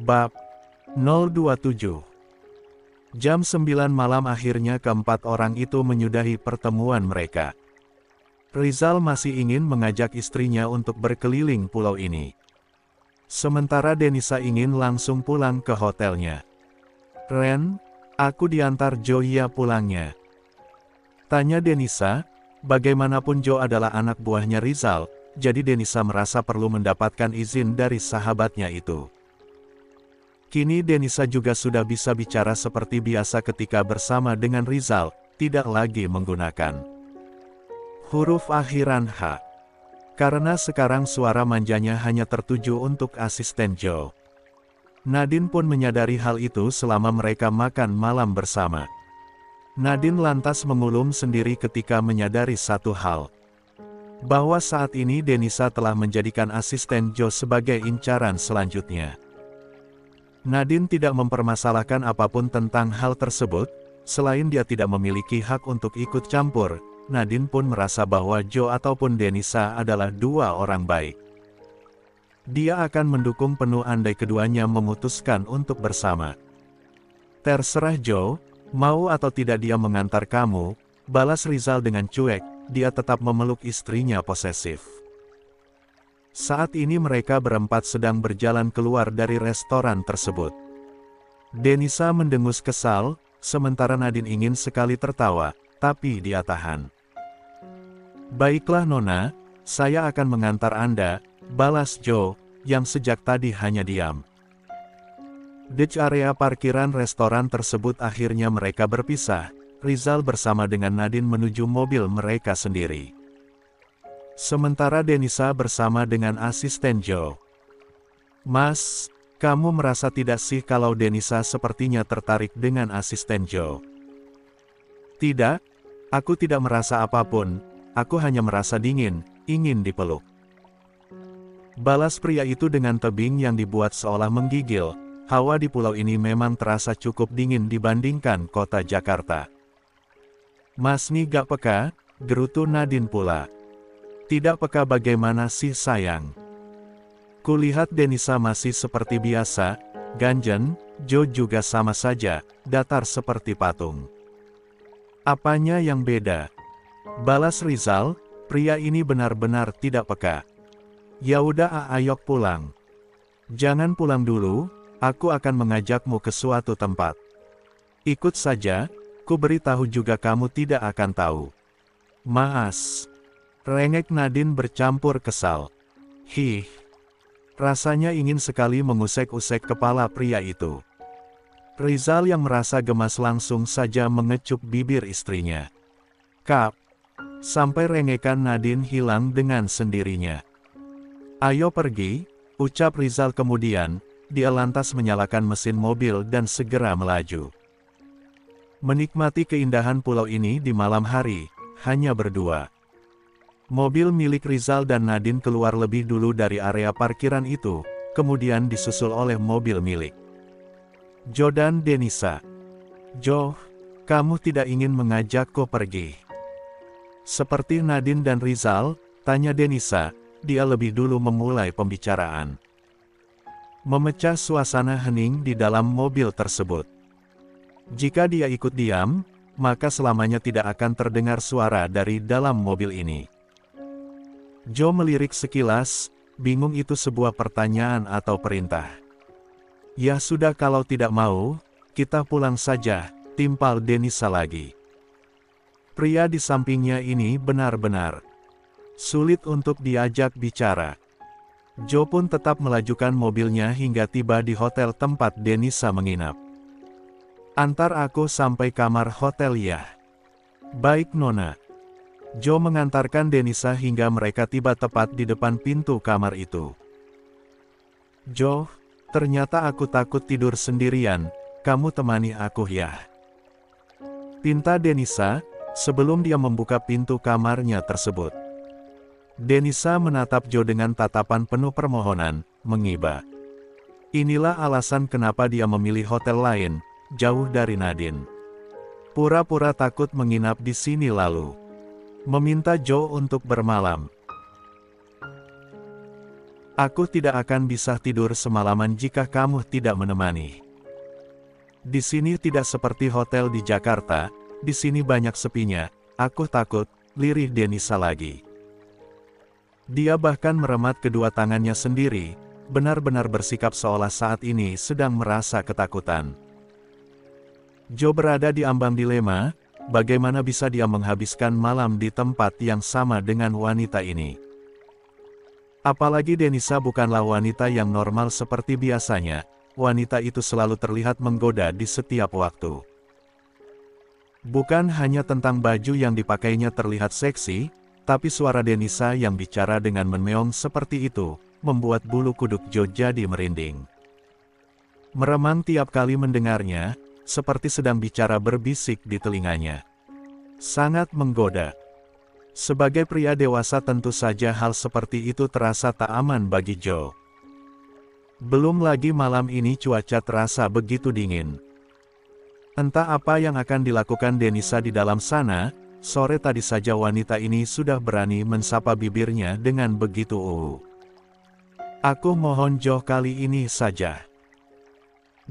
Bab 027. Jam 9 malam akhirnya keempat orang itu menyudahi pertemuan mereka. Rizal masih ingin mengajak istrinya untuk berkeliling pulau ini. Sementara Denisa ingin langsung pulang ke hotelnya. "Ren, aku diantar Jo ya pulangnya?" tanya Denisa. Bagaimanapun Jo adalah anak buahnya Rizal, jadi Denisa merasa perlu mendapatkan izin dari sahabatnya itu. Kini Denisa juga sudah bisa bicara seperti biasa ketika bersama dengan Rizal, tidak lagi menggunakan huruf akhiran H. Karena sekarang suara manjanya hanya tertuju untuk asisten Jo. Nadine pun menyadari hal itu selama mereka makan malam bersama. Nadine lantas mengulum sendiri ketika menyadari satu hal. Bahwa saat ini Denisa telah menjadikan asisten Jo sebagai incaran selanjutnya. Nadine tidak mempermasalahkan apapun tentang hal tersebut, selain dia tidak memiliki hak untuk ikut campur. Nadine pun merasa bahwa Jo ataupun Denisa adalah dua orang baik. Dia akan mendukung penuh andai keduanya memutuskan untuk bersama. "Terserah Jo, mau atau tidak dia mengantar kamu," balas Rizal dengan cuek. Dia tetap memeluk istrinya posesif. Saat ini mereka berempat sedang berjalan keluar dari restoran tersebut. Denisa mendengus kesal, sementara Nadine ingin sekali tertawa, tapi dia tahan. "Baiklah Nona, saya akan mengantar Anda," balas Jo, yang sejak tadi hanya diam. Di area parkiran restoran tersebut akhirnya mereka berpisah. Rizal bersama dengan Nadine menuju mobil mereka sendiri. Sementara Denisa bersama dengan asisten Jo. "Mas, kamu merasa tidak sih kalau Denisa sepertinya tertarik dengan asisten Jo?" "Tidak, aku tidak merasa apapun, aku hanya merasa dingin, ingin dipeluk," balas pria itu dengan tebing yang dibuat seolah menggigil. Hawa di pulau ini memang terasa cukup dingin dibandingkan kota Jakarta. "Mas ni gak peka," gerutu Nadine pula. "Tidak peka bagaimana sih sayang? Kulihat Denisa masih seperti biasa, ganjen, Jo juga sama saja, datar seperti patung." "Apanya yang beda?" balas Rizal, pria ini benar-benar tidak peka. "Ya udah ayo pulang." "Jangan pulang dulu, aku akan mengajakmu ke suatu tempat." "Ikut saja, ku beritahu juga kamu tidak akan tahu." "Mas," rengek Nadine bercampur kesal. Rasanya ingin sekali mengusek-usek kepala pria itu. Rizal yang merasa gemas langsung saja mengecup bibir istrinya. "Kap," sampai rengekan Nadine hilang dengan sendirinya. "Ayo pergi," ucap Rizal kemudian. Dia lantas menyalakan mesin mobil dan segera melaju. Menikmati keindahan pulau ini di malam hari, hanya berdua. Mobil milik Rizal dan Nadine keluar lebih dulu dari area parkiran itu, kemudian disusul oleh mobil milik Jo dan Denisa. "Jo, kamu tidak ingin mengajakku pergi?" Seperti Nadine dan Rizal, tanya Denisa. Dia lebih dulu memulai pembicaraan. Memecah suasana hening di dalam mobil tersebut. Jika dia ikut diam, maka selamanya tidak akan terdengar suara dari dalam mobil ini. Jo melirik sekilas, bingung itu sebuah pertanyaan atau perintah. "Ya sudah kalau tidak mau, kita pulang saja," timpal Denisa lagi. Pria di sampingnya ini benar-benar sulit untuk diajak bicara. Jo pun tetap melajukan mobilnya hingga tiba di hotel tempat Denisa menginap. "Antar aku sampai kamar hotel ya." "Baik Nona." Jo mengantarkan Denisa hingga mereka tiba tepat di depan pintu kamar itu. "Jo, ternyata aku takut tidur sendirian, kamu temani aku ya?" pinta Denisa, sebelum dia membuka pintu kamarnya tersebut. Denisa menatap Jo dengan tatapan penuh permohonan, mengiba. Inilah alasan kenapa dia memilih hotel lain, jauh dari Nadine. Pura-pura takut menginap di sini lalu meminta Jo untuk bermalam. Aku tidak akan bisa tidur semalaman jika kamu tidak menemani. Di sini tidak seperti hotel di Jakarta, di sini banyak sepinya, aku takut, lirih Denisa lagi. Dia bahkan meremat kedua tangannya sendiri, benar-benar bersikap seolah saat ini sedang merasa ketakutan. Joe berada di ambang dilema, bagaimana bisa dia menghabiskan malam di tempat yang sama dengan wanita ini. Apalagi Denisa bukanlah wanita yang normal seperti biasanya, wanita itu selalu terlihat menggoda di setiap waktu. Bukan hanya tentang baju yang dipakainya terlihat seksi, tapi suara Denisa yang bicara dengan memeong seperti itu, membuat bulu kuduk Joe jadi merinding. Meremang tiap kali mendengarnya, seperti sedang bicara berbisik di telinganya. Sangat menggoda. Sebagai pria dewasa tentu saja hal seperti itu terasa tak aman bagi Joe. Belum lagi malam ini cuaca terasa begitu dingin. Entah apa yang akan dilakukan Denisa di dalam sana, sore tadi saja wanita ini sudah berani mensapa bibirnya dengan begitu Aku mohon Joe kali ini saja.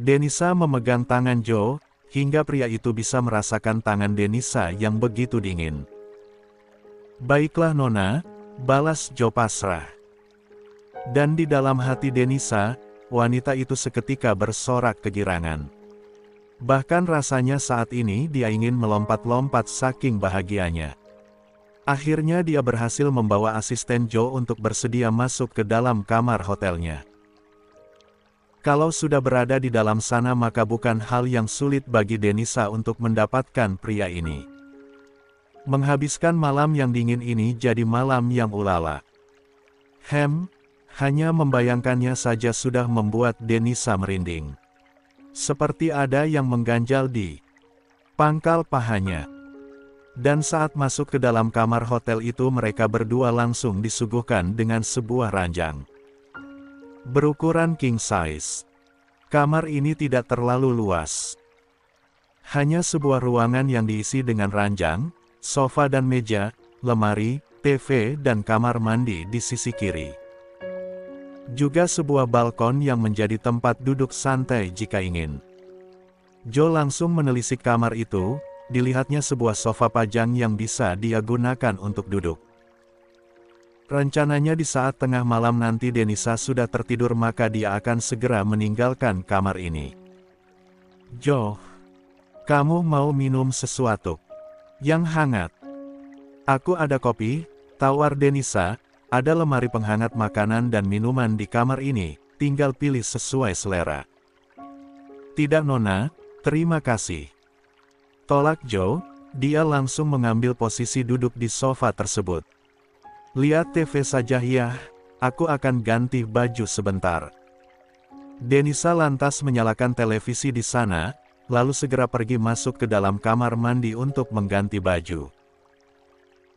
Denisa memegang tangan Joe, hingga pria itu bisa merasakan tangan Denisa yang begitu dingin. Baiklah Nona, balas Joe pasrah. Dan di dalam hati Denisa, wanita itu seketika bersorak kegirangan. Bahkan rasanya saat ini dia ingin melompat-lompat saking bahagianya. Akhirnya dia berhasil membawa asisten Joe untuk bersedia masuk ke dalam kamar hotelnya. Kalau sudah berada di dalam sana maka bukan hal yang sulit bagi Denisa untuk mendapatkan pria ini. Menghabiskan malam yang dingin ini jadi malam yang ulala. Hanya membayangkannya saja sudah membuat Denisa merinding. Seperti ada yang mengganjal di pangkal pahanya. Dan saat masuk ke dalam kamar hotel itu mereka berdua langsung disuguhkan dengan sebuah ranjang berukuran king size. Kamar ini tidak terlalu luas. Hanya sebuah ruangan yang diisi dengan ranjang, sofa dan meja, lemari, TV dan kamar mandi di sisi kiri. Juga sebuah balkon yang menjadi tempat duduk santai jika ingin. Joe langsung menelisik kamar itu, dilihatnya sebuah sofa pajang yang bisa dia gunakan untuk duduk. Rencananya di saat tengah malam nanti Denisa sudah tertidur maka dia akan segera meninggalkan kamar ini. Joe, kamu mau minum sesuatu yang hangat? Aku ada kopi, tawar Denisa, ada lemari penghangat makanan dan minuman di kamar ini, tinggal pilih sesuai selera. Tidak Nona, terima kasih. Tolak Joe, dia langsung mengambil posisi duduk di sofa tersebut. Lihat TV saja ya, aku akan ganti baju sebentar. Denisa lantas menyalakan televisi di sana, lalu segera pergi masuk ke dalam kamar mandi untuk mengganti baju.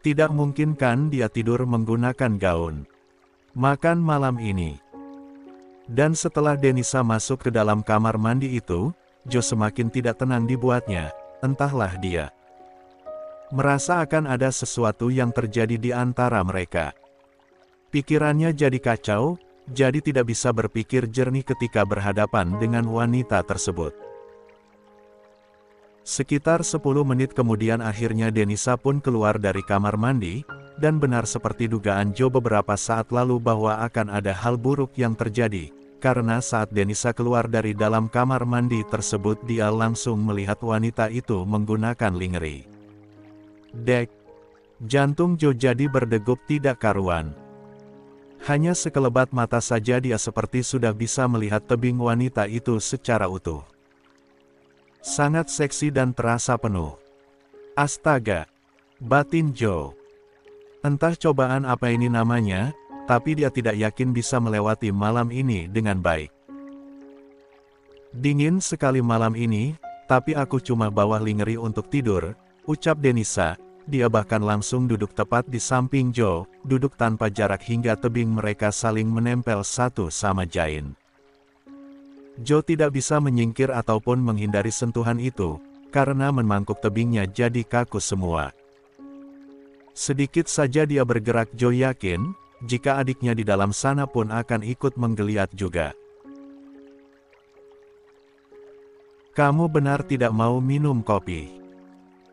Tidak mungkin kan dia tidur menggunakan gaun makan malam ini. Dan setelah Denisa masuk ke dalam kamar mandi itu, Joe semakin tidak tenang dibuatnya, entahlah dia merasa akan ada sesuatu yang terjadi di antara mereka. Pikirannya jadi kacau, jadi tidak bisa berpikir jernih ketika berhadapan dengan wanita tersebut. Sekitar 10 menit kemudian akhirnya Denisa pun keluar dari kamar mandi, dan benar seperti dugaan Joe beberapa saat lalu bahwa akan ada hal buruk yang terjadi, karena saat Denisa keluar dari dalam kamar mandi tersebut dia langsung melihat wanita itu menggunakan lingerie. Jantung Joe jadi berdegup tidak karuan. Hanya sekelebat mata saja dia seperti sudah bisa melihat tebing wanita itu secara utuh. Sangat seksi dan terasa penuh. Astaga! Batin Joe. Entah cobaan apa ini namanya, tapi dia tidak yakin bisa melewati malam ini dengan baik. Dingin sekali malam ini, tapi aku cuma bawa lingerie untuk tidur, ucap Denisa. Dia bahkan langsung duduk tepat di samping Joe, duduk tanpa jarak hingga tebing mereka saling menempel satu sama lain. Joe tidak bisa menyingkir ataupun menghindari sentuhan itu, karena memangkuk tebingnya jadi kaku semua. Sedikit saja dia bergerak Joe yakin, jika adiknya di dalam sana pun akan ikut menggeliat juga. Kamu benar tidak mau minum kopi?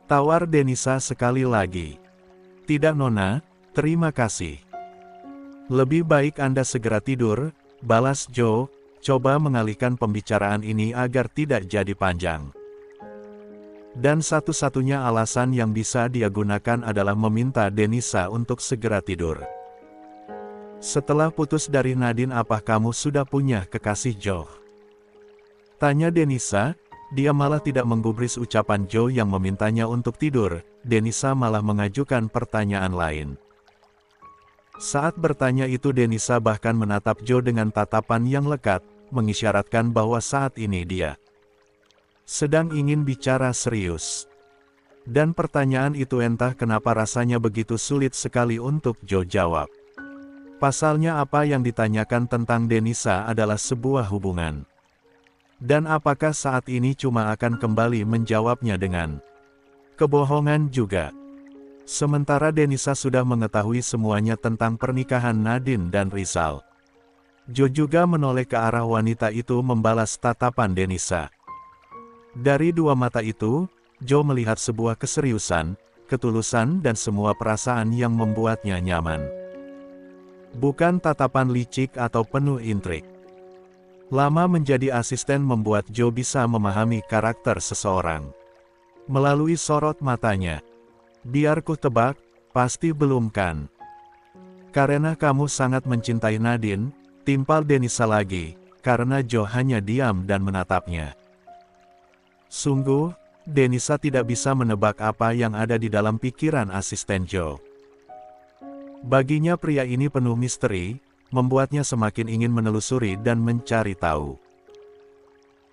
Tawar Denisa sekali lagi. Tidak Nona, terima kasih. Lebih baik Anda segera tidur, balas Joe, coba mengalihkan pembicaraan ini agar tidak jadi panjang. Dan satu-satunya alasan yang bisa dia gunakan adalah meminta Denisa untuk segera tidur. Setelah putus dari Nadine, apa kamu sudah punya kekasih Joe? Tanya Denisa. Dia malah tidak menggubris ucapan Joe yang memintanya untuk tidur. Denisa malah mengajukan pertanyaan lain. Saat bertanya itu Denisa bahkan menatap Joe dengan tatapan yang lekat, mengisyaratkan bahwa saat ini dia sedang ingin bicara serius. Dan pertanyaan itu entah kenapa rasanya begitu sulit sekali untuk Joe jawab. Pasalnya apa yang ditanyakan tentang Denisa adalah sebuah hubungan. Dan apakah saat ini cuma akan kembali menjawabnya dengan kebohongan juga? Sementara Denisa sudah mengetahui semuanya tentang pernikahan Nadine dan Rizal. Joe juga menoleh ke arah wanita itu membalas tatapan Denisa. Dari dua mata itu, Joe melihat sebuah keseriusan, ketulusan dan semua perasaan yang membuatnya nyaman. Bukan tatapan licik atau penuh intrik. Lama menjadi asisten membuat Joe bisa memahami karakter seseorang melalui sorot matanya. Biar ku tebak, pasti belum kan? Karena kamu sangat mencintai Nadine, timpal Denisa lagi, karena Joe hanya diam dan menatapnya. Sungguh, Denisa tidak bisa menebak apa yang ada di dalam pikiran asisten Joe. Baginya pria ini penuh misteri, membuatnya semakin ingin menelusuri dan mencari tahu.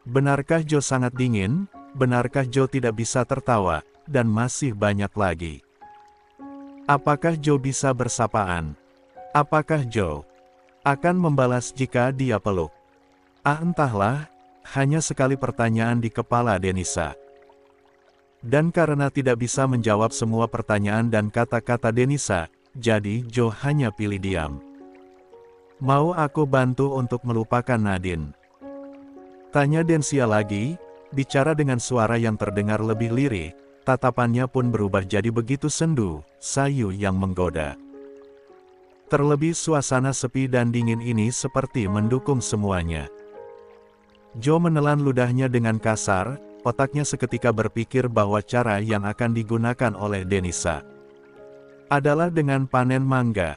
Benarkah Joe sangat dingin? Benarkah Joe tidak bisa tertawa? Dan masih banyak lagi. Apakah Joe bisa bersapaan? Apakah Joe akan membalas jika dia peluk? Entahlah, hanya sekali pertanyaan di kepala Denisa. Dan karena tidak bisa menjawab semua pertanyaan dan kata-kata Denisa, jadi Joe hanya pilih diam. Mau aku bantu untuk melupakan Nadine? Tanya Denisa lagi, bicara dengan suara yang terdengar lebih lirih, tatapannya pun berubah jadi begitu sendu, sayu yang menggoda. Terlebih suasana sepi dan dingin ini seperti mendukung semuanya. Joe menelan ludahnya dengan kasar, otaknya seketika berpikir bahwa cara yang akan digunakan oleh Denisa adalah dengan panen mangga.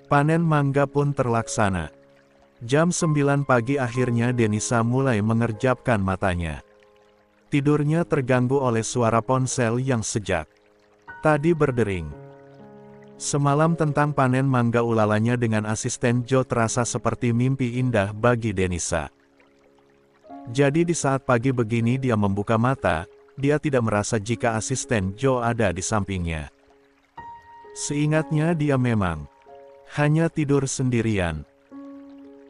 Panen mangga pun terlaksana. Jam 9 pagi akhirnya Denisa mulai mengerjapkan matanya. Tidurnya terganggu oleh suara ponsel yang sejak tadi berdering. Semalam tentang panen mangga ulalanya dengan asisten Joe terasa seperti mimpi indah bagi Denisa. Jadi di saat pagi begini dia membuka mata, dia tidak merasa jika asisten Joe ada di sampingnya. Seingatnya dia memang hanya tidur sendirian.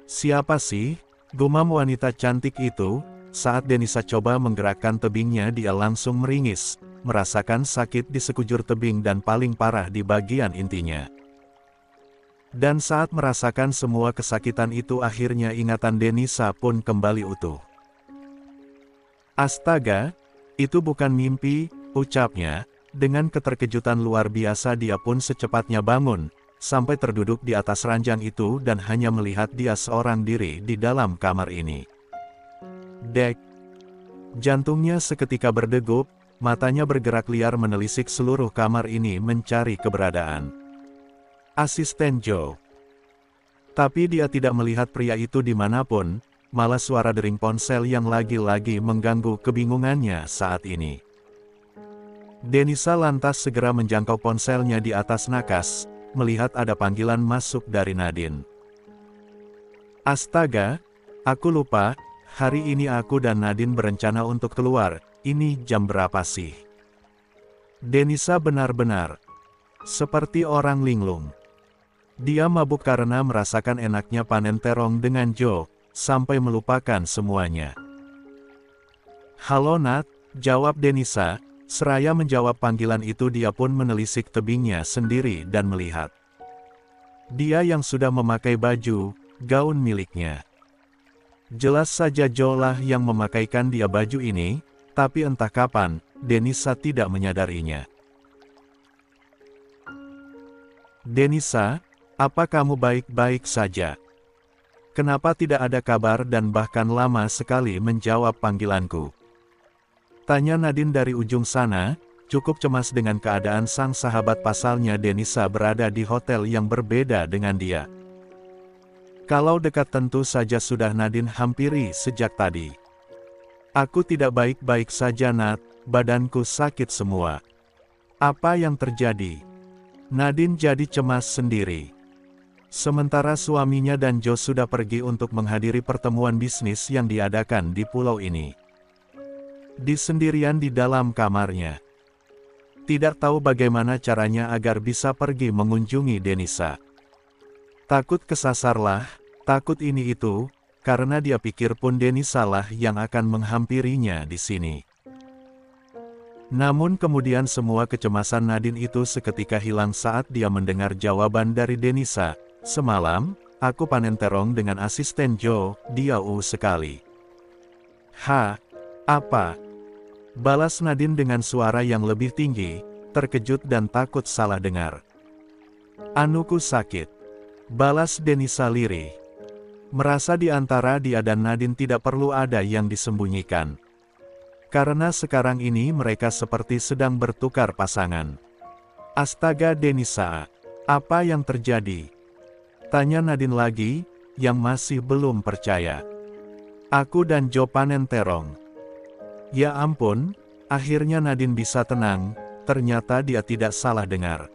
Siapa sih? Gumam wanita cantik itu. Saat Denisa coba menggerakkan tebingnya dia langsung meringis, merasakan sakit di sekujur tebing dan paling parah di bagian intinya. Dan saat merasakan semua kesakitan itu akhirnya ingatan Denisa pun kembali utuh. Astaga, itu bukan mimpi, ucapnya. Dengan keterkejutan luar biasa dia pun secepatnya bangun, sampai terduduk di atas ranjang itu dan hanya melihat dia seorang diri di dalam kamar ini. Dek. Jantungnya seketika berdegup, matanya bergerak liar menelisik seluruh kamar ini mencari keberadaan asisten Joe. Tapi dia tidak melihat pria itu dimanapun, malah suara dering ponsel yang lagi-lagi mengganggu kebingungannya saat ini. Denisa lantas segera menjangkau ponselnya di atas nakas, melihat ada panggilan masuk dari Nadine. Astaga, aku lupa, hari ini aku dan Nadine berencana untuk keluar, ini jam berapa sih? Denisa benar-benar seperti orang linglung. Dia mabuk karena merasakan enaknya panen terong dengan Joe, sampai melupakan semuanya. Halo Nat, jawab Denisa. Seraya menjawab panggilan itu dia pun menelisik tebingnya sendiri dan melihat Dia yang sudah memakai baju, gaun miliknya. Jelas saja Joe lah yang memakaikan dia baju ini, tapi entah kapan, Denisa tidak menyadarinya. Denisa, apa kamu baik-baik saja? Kenapa tidak ada kabar dan bahkan lama sekali menjawab panggilanku? Tanya Nadine dari ujung sana, cukup cemas dengan keadaan sang sahabat pasalnya. Denisa berada di hotel yang berbeda dengan dia. Kalau dekat tentu saja sudah Nadine hampiri sejak tadi. Aku tidak baik-baik saja Nat, badanku sakit semua. Apa yang terjadi? Nadine jadi cemas sendiri. Sementara suaminya dan Joe sudah pergi untuk menghadiri pertemuan bisnis yang diadakan di pulau ini. Sendirian di dalam kamarnya. Tidak tahu bagaimana caranya agar bisa pergi mengunjungi Denisa. Takut kesasarlah, takut ini itu, karena dia pikir pun Denisa lah yang akan menghampirinya di sini. Namun kemudian semua kecemasan Nadine itu seketika hilang saat dia mendengar jawaban dari Denisa. Semalam, aku panen terong dengan asisten Joe, dia sekali. Apa? Balas Nadine dengan suara yang lebih tinggi, terkejut dan takut salah dengar. Anuku sakit. Balas Denisa lirih. Merasa di antara dia dan Nadine tidak perlu ada yang disembunyikan. Karena sekarang ini mereka seperti sedang bertukar pasangan. Astaga Denisa, apa yang terjadi? Tanya Nadine lagi, yang masih belum percaya. Aku dan Joe panen terong. Ya ampun, akhirnya Nadine bisa tenang, ternyata dia tidak salah dengar.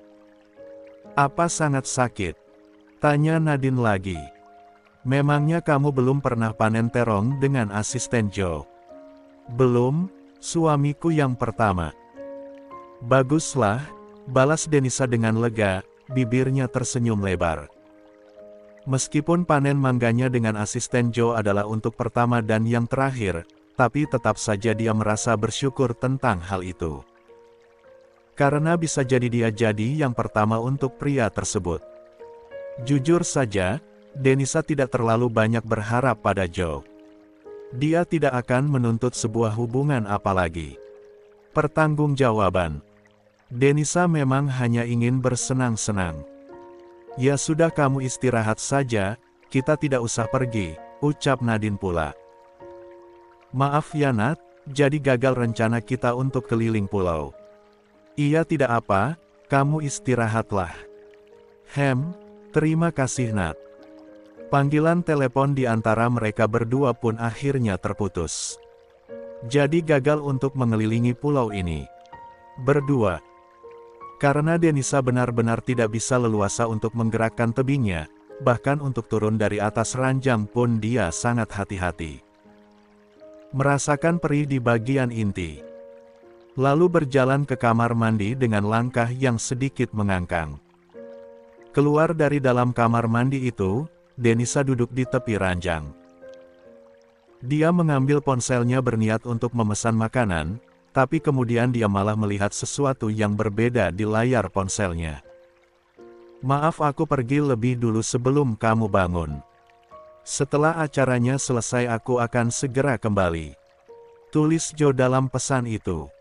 Apa sangat sakit? Tanya Nadine lagi. Memangnya kamu belum pernah panen terong dengan asisten Joe? Belum, suamiku yang pertama. Baguslah, balas Denisa dengan lega, bibirnya tersenyum lebar. Meskipun panen mangganya dengan asisten Joe adalah untuk pertama dan yang terakhir, tapi tetap saja dia merasa bersyukur tentang hal itu. Karena bisa jadi dia jadi yang pertama untuk pria tersebut. Jujur saja, Denisa tidak terlalu banyak berharap pada Joe. Dia tidak akan menuntut sebuah hubungan apalagi. Pertanggungjawaban. Denisa memang hanya ingin bersenang-senang. Ya sudah kamu istirahat saja, kita tidak usah pergi, ucap Nadine pula. Maaf ya Nat, jadi gagal rencana kita untuk keliling pulau. Iya tidak apa, kamu istirahatlah. Terima kasih Nat. Panggilan telepon di antara mereka berdua pun akhirnya terputus. Jadi gagal untuk mengelilingi pulau ini. Berdua. Karena Denisa benar-benar tidak bisa leluasa untuk menggerakkan tebingnya, bahkan untuk turun dari atas ranjang pun dia sangat hati-hati. Merasakan perih di bagian inti. Lalu berjalan ke kamar mandi dengan langkah yang sedikit mengangkang. Keluar dari dalam kamar mandi itu, Denisa duduk di tepi ranjang. Dia mengambil ponselnya berniat untuk memesan makanan, tapi kemudian dia malah melihat sesuatu yang berbeda di layar ponselnya. Maaf aku pergi lebih dulu sebelum kamu bangun. Setelah acaranya selesai aku akan segera kembali. Tulis Joe dalam pesan itu.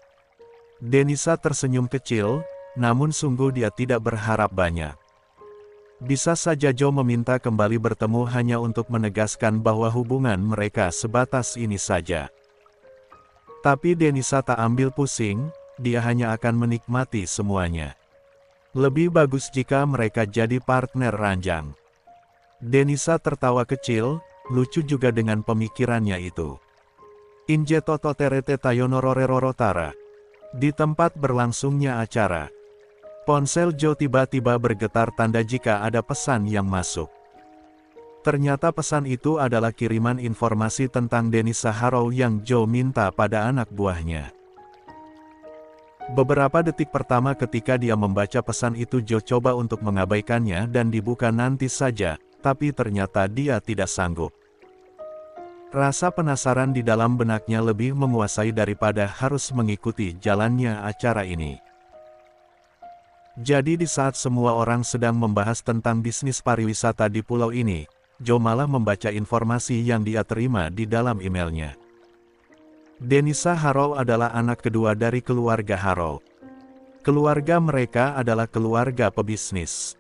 Denisa tersenyum kecil, namun sungguh dia tidak berharap banyak. Bisa saja Joe meminta kembali bertemu hanya untuk menegaskan bahwa hubungan mereka sebatas ini saja. Tapi Denisa tak ambil pusing, dia hanya akan menikmati semuanya. Lebih bagus jika mereka jadi partner ranjang. Denisa tertawa kecil, lucu juga dengan pemikirannya itu. Inje toto terete tayonororerorotara. Di tempat berlangsungnya acara. Ponsel Joe tiba-tiba bergetar tanda jika ada pesan yang masuk. Ternyata pesan itu adalah kiriman informasi tentang Denisa Harrow yang Joe minta pada anak buahnya. Beberapa detik pertama ketika dia membaca pesan itu Joe coba untuk mengabaikannya dan dibuka nanti saja, tapi ternyata dia tidak sanggup. Rasa penasaran di dalam benaknya lebih menguasai daripada harus mengikuti jalannya acara ini. Jadi di saat semua orang sedang membahas tentang bisnis pariwisata di pulau ini, Joe malah membaca informasi yang dia terima di dalam emailnya. Denisa Harrow adalah anak kedua dari keluarga Harrow. Keluarga mereka adalah keluarga pebisnis.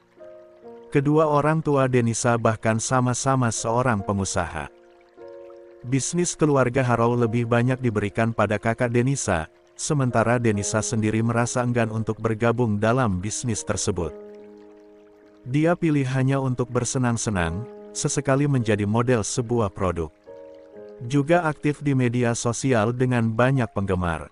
Kedua orang tua Denisa bahkan sama-sama seorang pengusaha. Bisnis keluarga Harrow lebih banyak diberikan pada kakak Denisa, sementara Denisa sendiri merasa enggan untuk bergabung dalam bisnis tersebut. Dia pilih hanya untuk bersenang-senang, sesekali menjadi model sebuah produk. Juga aktif di media sosial dengan banyak penggemar.